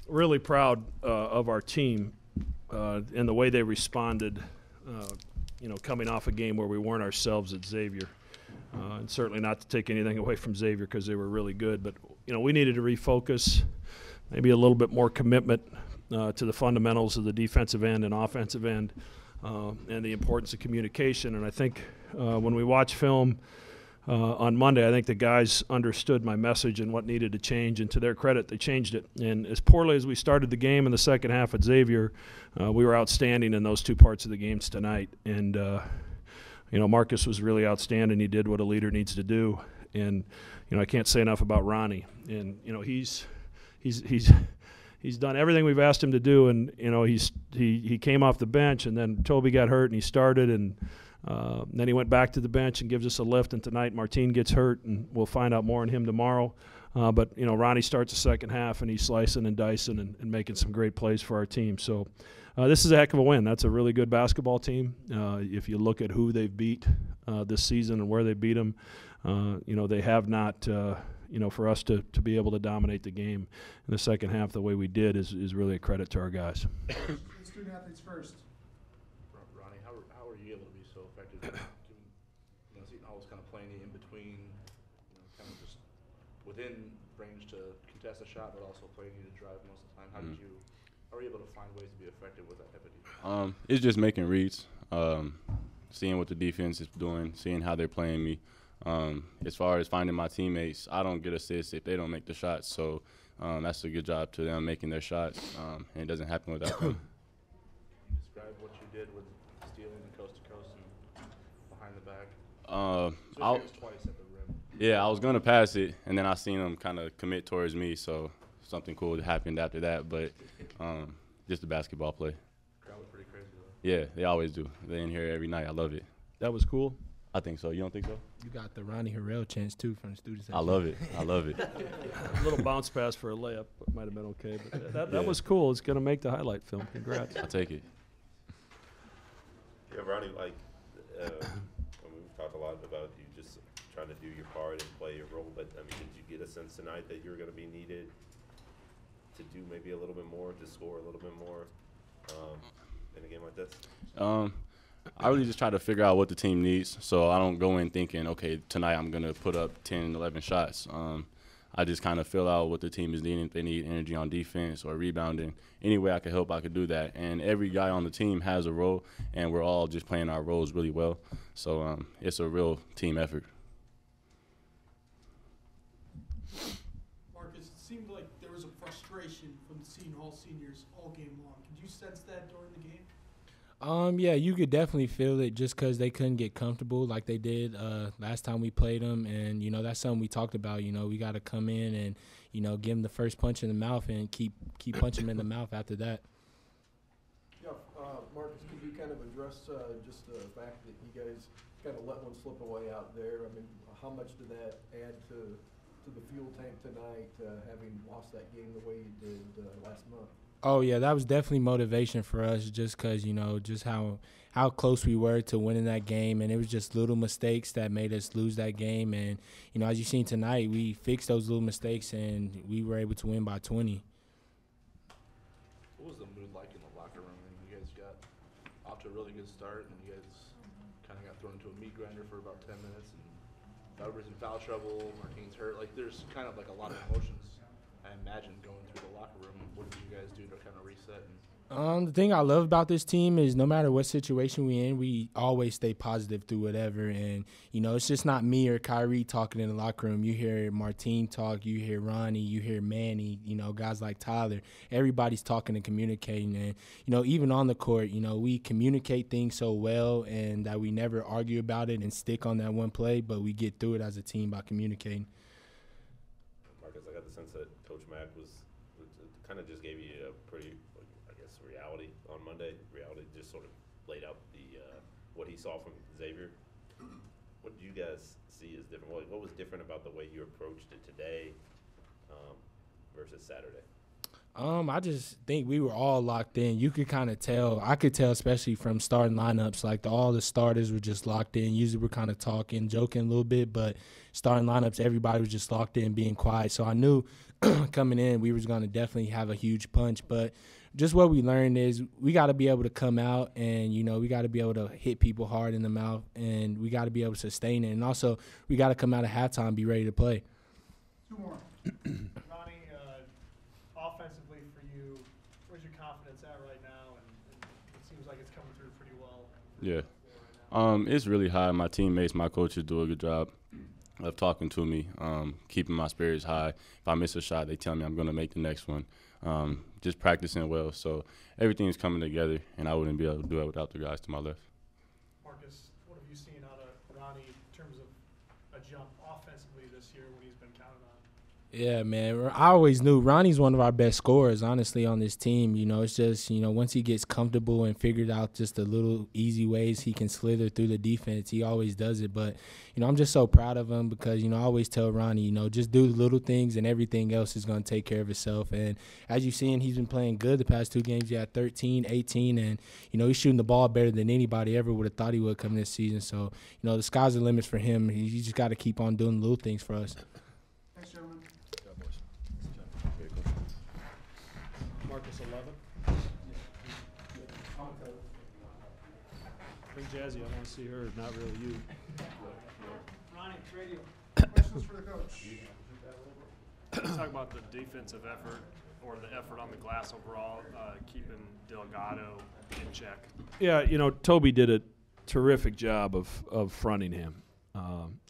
Really proud of our team and the way they responded, coming off a game where we weren't ourselves at Xavier. And certainly not to take anything away from Xavier because they were really good. But, we needed to refocus, maybe a little bit more commitment to the fundamentals of the defensive end and offensive end and the importance of communication. And I think when we watch film on Monday, I think the guys understood my message and what needed to change. And to their credit, they changed it. And as poorly as we started the game in the second half at Xavier, we were outstanding in those two parts of the games tonight. And Marcus was really outstanding. He did what a leader needs to do, and I can't say enough about Ronnie. And he's done everything we've asked him to do. And he came off the bench, and then Toby got hurt, and he started, and then he went back to the bench and gives us a lift. And tonight Martine gets hurt, and we'll find out more on him tomorrow. But Ronnie starts the second half, and he's slicing and dicing and making some great plays for our team. So. This is a heck of a win. That's a really good basketball team. If you look at who they've beat this season and where they beat them, they have not, for us to be able to dominate the game in the second half the way we did is really a credit to our guys. Student athletes first. Ronnie, how are you able to be so effective? Seton Hall was kind of playing in between, kind of just within range to contest a shot, but also playing you to drive most of the time. How are you able to find ways to be effective with that type of defense? It's just making reads, seeing what the defense is doing, seeing how they're playing me. As far as finding my teammates, I don't get assists if they don't make the shots. So that's a good job to them making their shots, and it doesn't happen without them. Describe what you did with stealing the coast to coast and behind the back. I was twice at the rim. Yeah, I was going to pass it, and then I seen them kind of commit towards me, so something cool happened after that. But just a basketball play. Crowd was pretty crazy, though. Yeah, they always do. They're in here every night. I love it. That was cool. I think so. You don't think so? You got the Ronnie Harrell chance, too, from the students. I love it. I love it. A little bounce pass for a layup might have been okay. But that was cool. It's going to make the highlight film. Congrats. I'll take it. Yeah, Ronnie, we've talked a lot about you just trying to do your part and play your role, but, did you get a sense tonight that you're going to be needed to do maybe a little bit more, to score a little bit more in a game like this? I really just try to figure out what the team needs, so I don't go in thinking, okay, tonight I'm going to put up 10, 11 shots. I just kind of fill out what the team is needing. If they need energy on defense or rebounding, any way I can help, I could do that. And every guy on the team has a role, and we're all just playing our roles really well. So it's a real team effort. Marcus, it seemed like there was a frustration from the Seton Hall seniors all game long. Could you sense that during the game? Yeah, you could definitely feel it just because they couldn't get comfortable like they did last time we played them. And, that's something we talked about. We got to come in and, give them the first punch in the mouth and keep punching them in the mouth after that. Yeah, Marcus, could you kind of address just the fact that you guys kind of let one slip away out there? How much did that add to the fuel tank tonight, having lost that game the way you did last month? Oh, yeah, that was definitely motivation for us just because, just how close we were to winning that game. And it was just little mistakes that made us lose that game. And, as you've seen tonight, we fixed those little mistakes, and we were able to win by 20. What was the mood like in the locker room? You guys got off to a really good start, and you guys kind of got thrown into a meat grinder for about 10 minutes. And everybody's in foul trouble, Martine's hurt. There's kind of a lot of emotions, I imagine, going through the locker room. What did you guys do to kind of reset? The thing I love about this team is no matter what situation we're in, we always stay positive through whatever. And, it's just not me or Kyrie talking in the locker room. You hear Martine talk, you hear Ronnie, you hear Manny, guys like Tyler. Everybody's talking and communicating. And, even on the court, we communicate things so well and that we never argue about it and stick on that one play, but we get through it as a team by communicating. Marcus, I got the sense that Coach Mack kind of just gave you a pretty, reality on Monday. Reality just sort of laid out what he saw from Xavier. What did you guys see as different? What was different about the way you approached it today versus Saturday? I just think we were all locked in. You could kind of tell. I could tell, especially from starting lineups, like all the starters were just locked in. Usually we're kind of talking, joking a little bit, but starting lineups, everybody was just locked in, being quiet. So I knew coming in we was going to definitely have a huge punch. But just what we learned is we got to be able to come out and, we got to be able to hit people hard in the mouth, and we got to be able to sustain it. And also we got to come out at halftime and be ready to play. Two more. Ronnie, offensively for you, where's your confidence at right now? And it seems like it's coming through pretty well. Yeah. It's really high. My teammates, my coaches do a good job of talking to me, keeping my spirits high. If I miss a shot, they tell me I'm going to make the next one. Just practicing well. So everything's coming together, and I wouldn't be able to do it without the guys to my left. Marcus, what have you seen out of Ronnie in terms of a jump offensively this year when he's been counted on? Yeah, man. I always knew Ronnie's one of our best scorers, honestly, on this team. It's just, once he gets comfortable and figured out just the little easy ways he can slither through the defense, he always does it. But, I'm just so proud of him because, I always tell Ronnie, just do the little things and everything else is going to take care of itself. And as you've seen, he's been playing good the past 2 games. He had 13, 18, and, he's shooting the ball better than anybody ever would have thought he would come this season. So, the sky's the limits for him. He just got to keep on doing the little things for us. Thanks, gentlemen. Marcus 11. Bring Jazzy. I want to see her, not really you. Ronnie, radio. Questions for the coach? Talk about the defensive effort or the effort on the glass overall, keeping Delgado in check. Yeah, Toby did a terrific job of fronting him.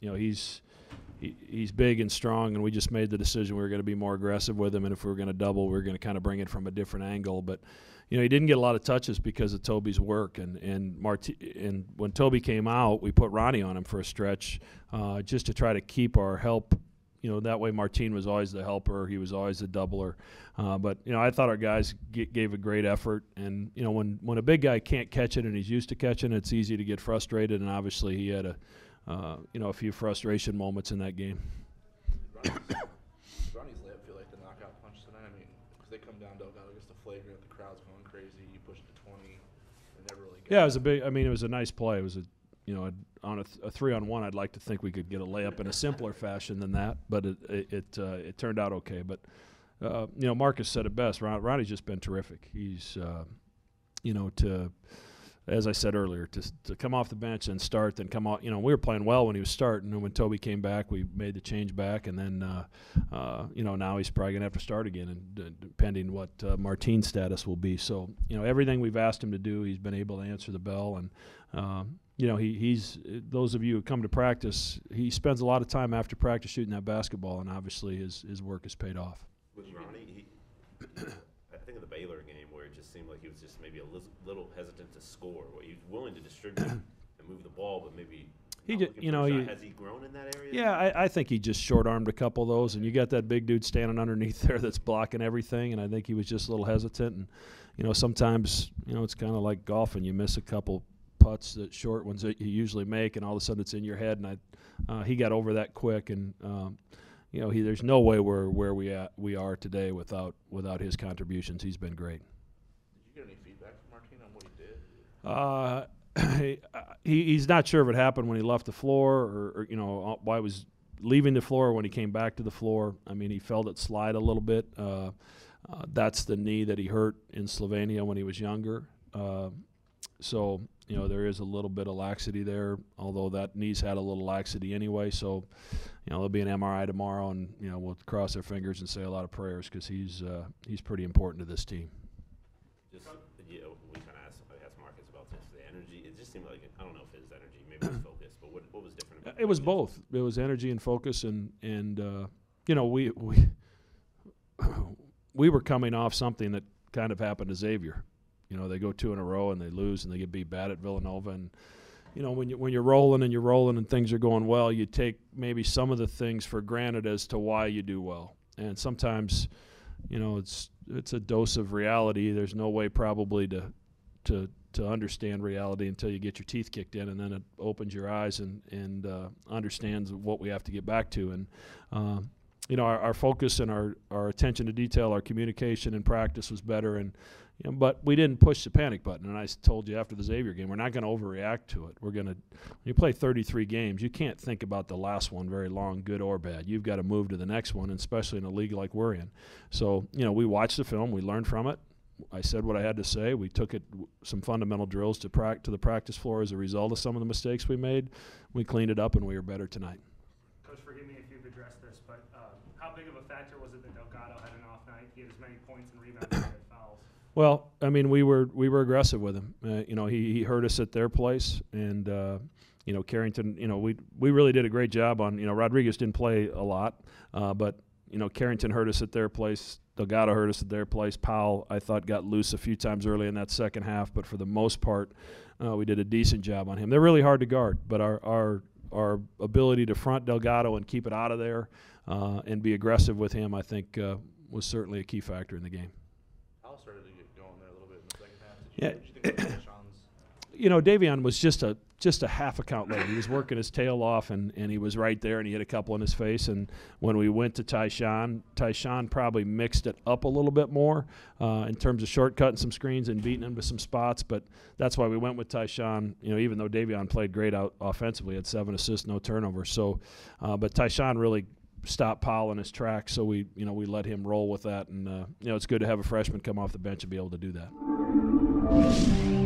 He's big and strong, and we just made the decision we were going to be more aggressive with him, and if we were going to double, we were going to kind of bring it from a different angle. But, he didn't get a lot of touches because of Toby's work. And when Toby came out, we put Ronnie on him for a stretch just to try to keep our help. That way Martine was always the helper. He was always the doubler. But, I thought our guys gave a great effort. And, when a big guy can't catch it and he's used to catching it, it's easy to get frustrated. And obviously he had a few frustration moments in that game. Ronnie's layup feel like the knockout punch tonight? I mean, because they come down, Delgado gets the flagrant, the crowd's going crazy, you push it to 20, they never really get Yeah, it was a nice play. It was on a 3-on-1, I'd like to think we could get a layup in a simpler fashion than that, but it turned out okay. But, Marcus said it best. Ronnie's just been terrific. He's, as I said earlier, to come off the bench and start, then come out. We were playing well when he was starting, and when Toby came back, we made the change back, and then, now he's probably gonna have to start again, and depending what Martine's status will be. So, everything we've asked him to do, he's been able to answer the bell, and he's those of you who come to practice, he spends a lot of time after practice shooting that basketball, and obviously his work has paid off. With Ronnie, I think of the Baylor game where it just seemed like he was just maybe a little hesitant to score. Where he was willing to distribute and move the ball, but maybe he just, has he grown in that area? Yeah, I think he just short-armed a couple of those, and you got that big dude standing underneath there that's blocking everything, and I think he was just a little hesitant. And sometimes it's kind of like golfing. You miss a couple putts, the short ones that you usually make, and all of a sudden it's in your head. And he got over that quick, and there's no way we're where we are today without his contributions. He's been great. Did you get any feedback from Martine on what he did? He's not sure if it happened when he left the floor or why he was leaving the floor or when he came back to the floor. I mean, he felt it slide a little bit. That's the knee that he hurt in Slovenia when he was younger. So there is a little bit of laxity there, although that knee's had a little laxity anyway. So, there'll be an MRI tomorrow, and we'll cross our fingers and say a lot of prayers because he's pretty important to this team. Just we kind of asked Marcus about this. The energy, it just seemed like I don't know if it was energy, maybe it was focus, but what was different about it? Was both. It was energy and focus, and we were coming off something that kind of happened to Xavier. They go 2 in a row and they lose and they get beat bad at Villanova. And, when you're rolling and things are going well, you take maybe some of the things for granted as to why you do well. And sometimes, it's a dose of reality. There's no way probably to understand reality until you get your teeth kicked in, and then it opens your eyes and understands what we have to get back to. And, you know, our focus and our attention to detail, our communication in practice was better, and you know, but we didn't push the panic button. And I told you after the Xavier game, we're not going to overreact to it. We're going to, when you play 33 games, you can't think about the last one very long, good or bad. You've got to move to the next one, and especially in a league like we're in. So, you know, we watched the film, we learned from it. I said what I had to say. We took it some fundamental drills to the practice floor as a result of some of the mistakes we made. We cleaned it up, and we were better tonight. Coach, forgive me if you've addressed this, but how big of a factor was it that Delgado had an off night? He had as many points and rebounds as he had fouls. Well, I mean, we were aggressive with him. You know, he hurt us at their place, and you know, Carrington. You know, we really did a great job on. You know, Rodriguez didn't play a lot, but you know, Carrington hurt us at their place. Delgado hurt us at their place. Powell, I thought, got loose a few times early in that second half, but for the most part, we did a decent job on him. They're really hard to guard, but our ability to front Delgado and keep it out of there and be aggressive with him, I think, was certainly a key factor in the game. Powell started to get going there a little bit in the second half. Yeah. Did you think about Sean's? You know, Davion was just a half a count late. He was working his tail off, and he was right there, and he hit a couple in his face. And when we went to Tyshawn probably mixed it up a little bit more in terms of shortcutting some screens and beating him to some spots. But that's why we went with Tyshawn. You know, even though Davion played great out offensively, had 7 assists, no turnovers. So, but Tyshawn really stopped Powell in his tracks. So we let him roll with that. And you know, it's good to have a freshman come off the bench and be able to do that.